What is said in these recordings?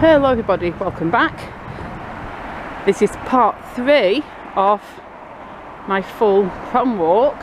Hello everybody, welcome back. This is part 3 of my full prom walk.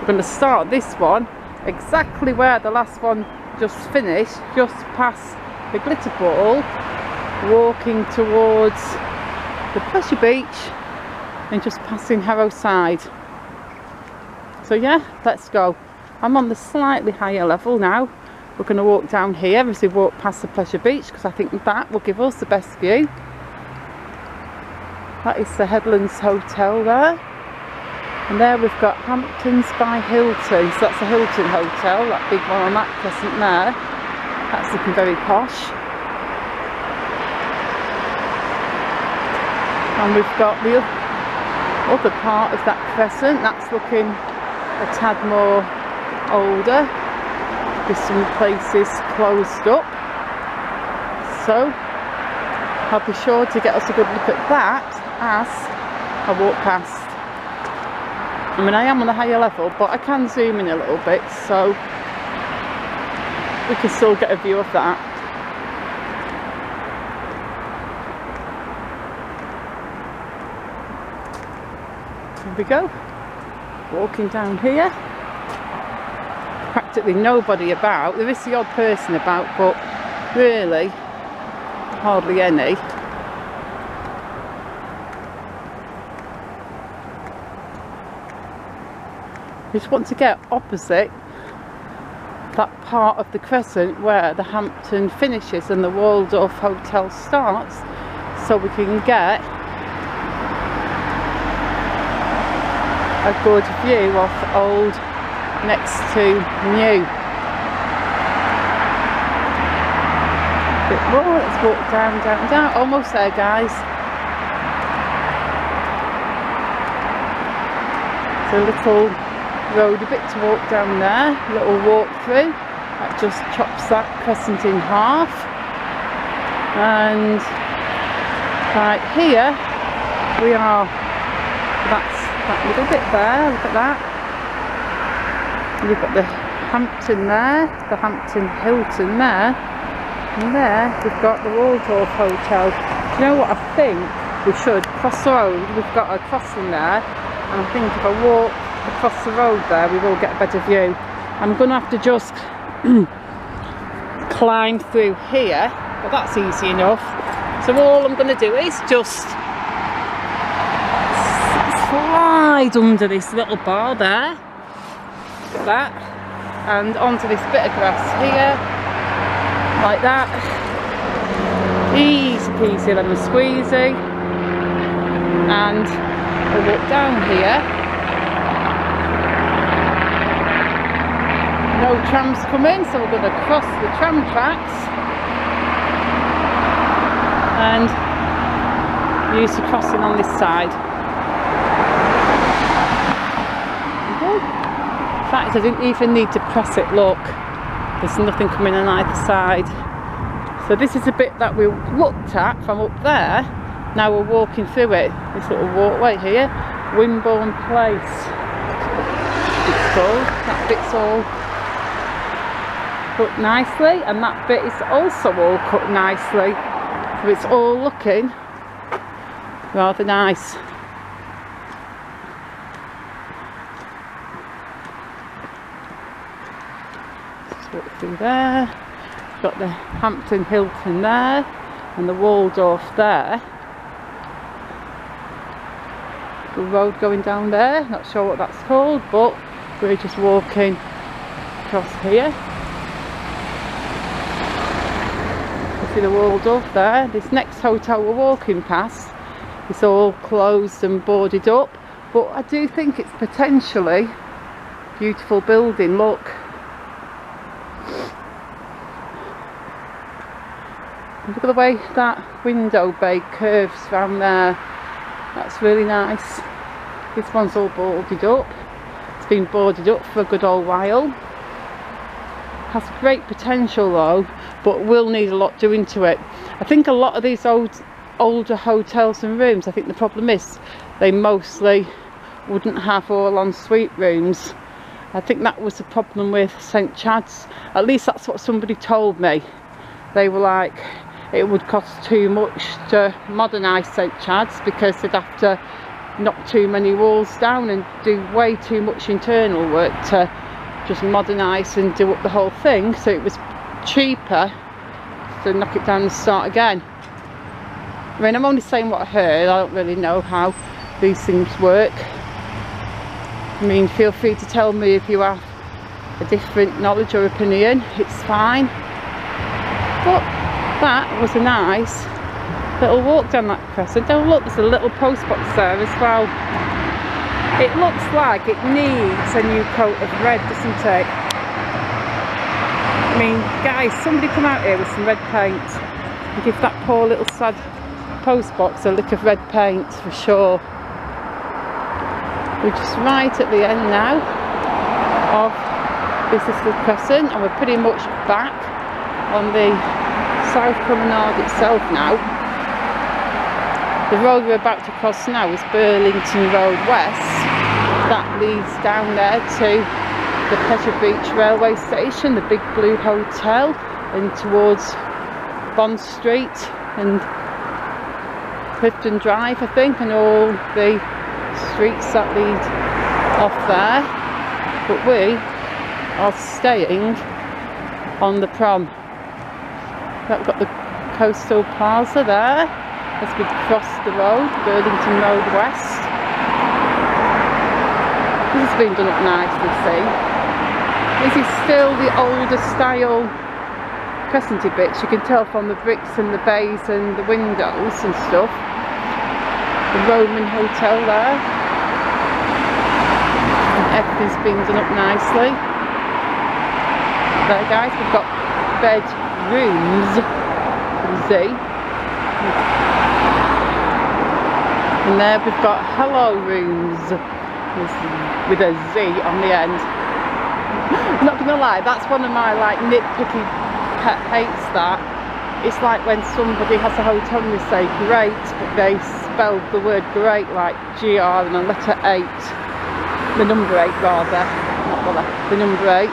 We're going to start this one exactly where the last one just finished, just past the glitter ball, walking towards the pleasure beach and just passing Harrow side. So yeah, let's go. I'm on the slightly higher level now. We're going to walk down here as we walk past the pleasure beach because I think that will give us the best view. That is the Headlands Hotel there. And there we've got Hamptons by Hilton. So that's the Hilton Hotel, that big one on that crescent there. That's looking very posh. And we've got the other part of that crescent. That's looking a tad more older. With some places closed up, so I'll be sure to get us a good look at that as I walk past. I mean, I am on a higher level, but I can zoom in a little bit, so we can still get a view of that. Here we go, walking down here. Practically nobody about. There is the odd person about, but really hardly any. We just want to get opposite that part of the crescent where the Hampton finishes and the Waldorf Hotel starts, so we can get a good view of old next to new. A bit more, let's walk down, down, down. Almost there, guys. It's a little road, a bit to walk down there, a little walk through. That just chops that crescent in half. And right here we are. That's that little bit there, look at that. We've got the Hampton there, the Hampton Hilton there, and there we've got the Waldorf Hotel. Do you know what, I think we should cross the road. We've got a crossing there, and I think if I walk across the road there we will get a better view. I'm going to have to just climb through here, but that's easy enough. So all I'm going to do is just slide under this little bar there. Like that, and onto this bit of grass here, like that. Easy peasy lemon squeezy, and we'll walk down here. No trams coming, so we're going to cross the tram tracks and use the crossing on this side. In fact, I didn't even need to press it, look, there's nothing coming on either side. So this is a bit that we looked at from up there. Now we're walking through it, this little walkway here, Wimborne Place it's called. That bit's all cut nicely, and that bit is also all cut nicely, so it's all looking rather nice. Walk through there, got the Hampton Hilton there and the Waldorf there. Good road going down there, not sure what that's called, but we're just walking across here. You see the Waldorf there. This next hotel we're walking past is all closed and boarded up, but I do think it's potentially a beautiful building, look. Look at the way that window bay curves around there. That's really nice. This one's all boarded up. It's been boarded up for a good old while. Has great potential though, but will need a lot doing to it. I think a lot of these older hotels and rooms, I think the problem is they mostly wouldn't have all ensuite rooms. I think that was the problem with St Chad's. At least that's what somebody told me. they were like, it would cost too much to modernise St Chad's because they'd have to knock too many walls down and do way too much internal work to just modernise and do up the whole thing, so it was cheaper to knock it down and start again. I mean, I'm only saying what I heard, I don't really know how these things work. I mean, feel free to tell me if you have a different knowledge or opinion, it's fine. But that was a nice little walk down that Crescent. Oh look, there's a little post box there as well. It looks like it needs a new coat of red, doesn't it? I mean, guys, somebody come out here with some red paint and give that poor little sad post box a lick of red paint for sure. We're just right at the end now of this little Crescent, and we're pretty much back on the South Promenade itself now. The road we're about to cross now is Burlington Road West. That leads down there to the Pleasure Beach railway station, the Big Blue Hotel, and towards Bond Street and Clifton Drive, I think, and all the streets that lead off there. But we are staying on the prom. We've got the Coastal Plaza there as we cross the road, Burlington Road West. This has been done up nicely, see. This is still the older style Crescenty bits, you can tell from the bricks and the bays and the windows and stuff. The Roman Hotel there. And everything's been done up nicely. There guys, we've got bedrooms, Z. And there we've got hello rooms with a Z on the end. I'm not gonna lie, that's one of my like nitpicky pet hates that. It's like when somebody has a hotel and they say great, but they spelled the word great like GR and a letter 8. The number 8 rather, not the letter, the number 8.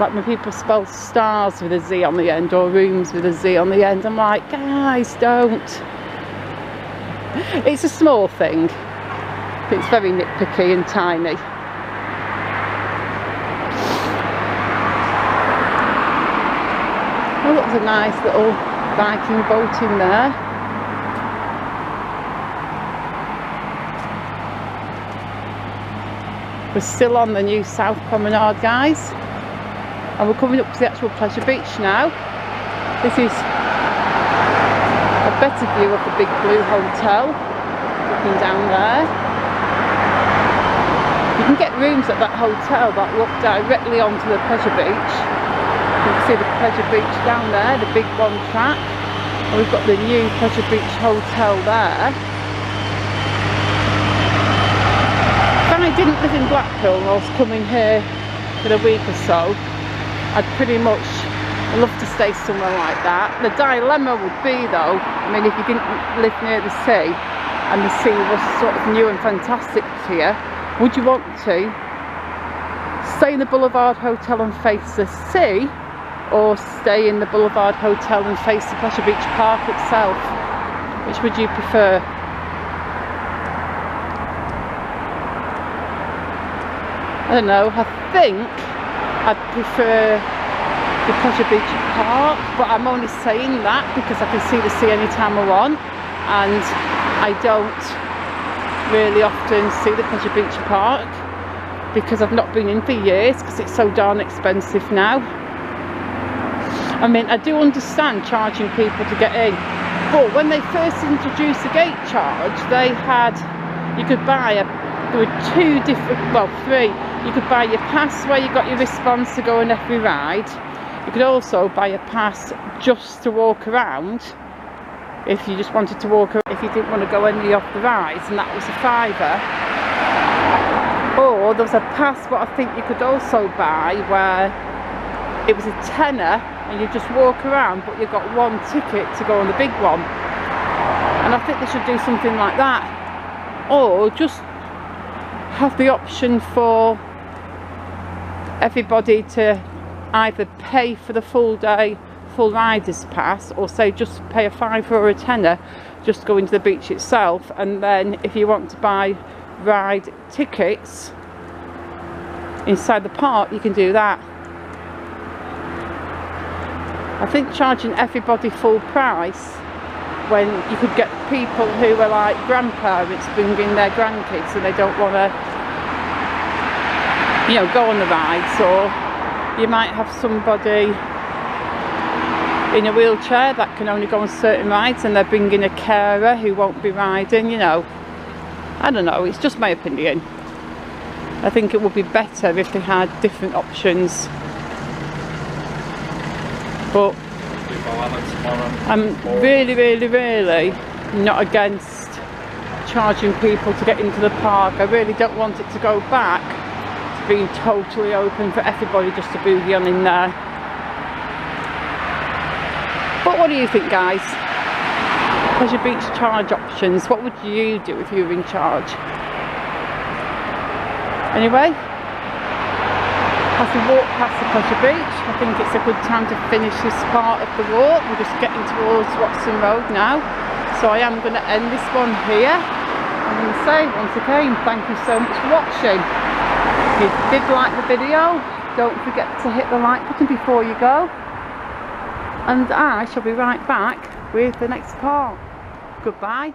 Like when people spell stars with a Z on the end or rooms with a Z on the end, I'm like, guys, don't. It's a small thing. It's very nitpicky and tiny. Oh, look, there's a nice little Viking boat in there. We're still on the new South Promenade, guys. And we're coming up to the actual Pleasure Beach now. This is a better view of the Big Blue Hotel, looking down there. You can get rooms at that hotel that look directly onto the Pleasure Beach. You can see the Pleasure Beach down there, the big one track. And we've got the new Pleasure Beach Hotel there. If I didn't live in Blackpool and I was coming here for a week or so, I'd pretty much love to stay somewhere like that. The dilemma would be though, I mean, if you didn't live near the sea and the sea was sort of new and fantastic to you, would you want to stay in the Boulevard Hotel and face the sea, or stay in the Boulevard Hotel and face the Pleasure Beach Park itself? Which would you prefer? I don't know, I think I'd prefer the Pleasure Beach Park, but I'm only saying that because I can see the sea anytime I want, and I don't really often see the Pleasure Beach Park because I've not been in for years because it's so darn expensive now. I mean, I do understand charging people to get in, but when they first introduced the gate charge, they had, you could buy there were two different, well, three. You could buy your pass where you got your wristbands to go on every ride. You could also buy a pass just to walk around if you just wanted to walk around, if you didn't want to go any off the rides, and that was a £5. Or there was a pass what I think you could also buy where it was a £10 and you just walk around, but you got one ticket to go on the big one. And I think they should do something like that, or just have the option for everybody to either pay for the full day full riders pass, or say just pay a £5 or a tenner just go into the beach itself, and then if you want to buy ride tickets inside the park you can do that. I think charging everybody full price, when you could get people who are like grandparents bringing their grandkids and they don't want to, you know, go on the rides, or you might have somebody in a wheelchair that can only go on certain rides and they're bringing a carer who won't be riding, you know. I don't know, it's just my opinion. I think it would be better if they had different options. But I'm really not against charging people to get into the park. I really don't want it to go back to being totally open for everybody just to boogie on in there. But what do you think, guys? Pleasure Beach charge options. What would you do if you were in charge? Anyway, as we walk past the Pleasure Beach, I think it's a good time to finish this part of the walk. We're just getting towards Watson Road now. So I am going to end this one here. I'm going to say once again, thank you so much for watching. If you did like the video, don't forget to hit the like button before you go. And I shall be right back with the next part. Goodbye.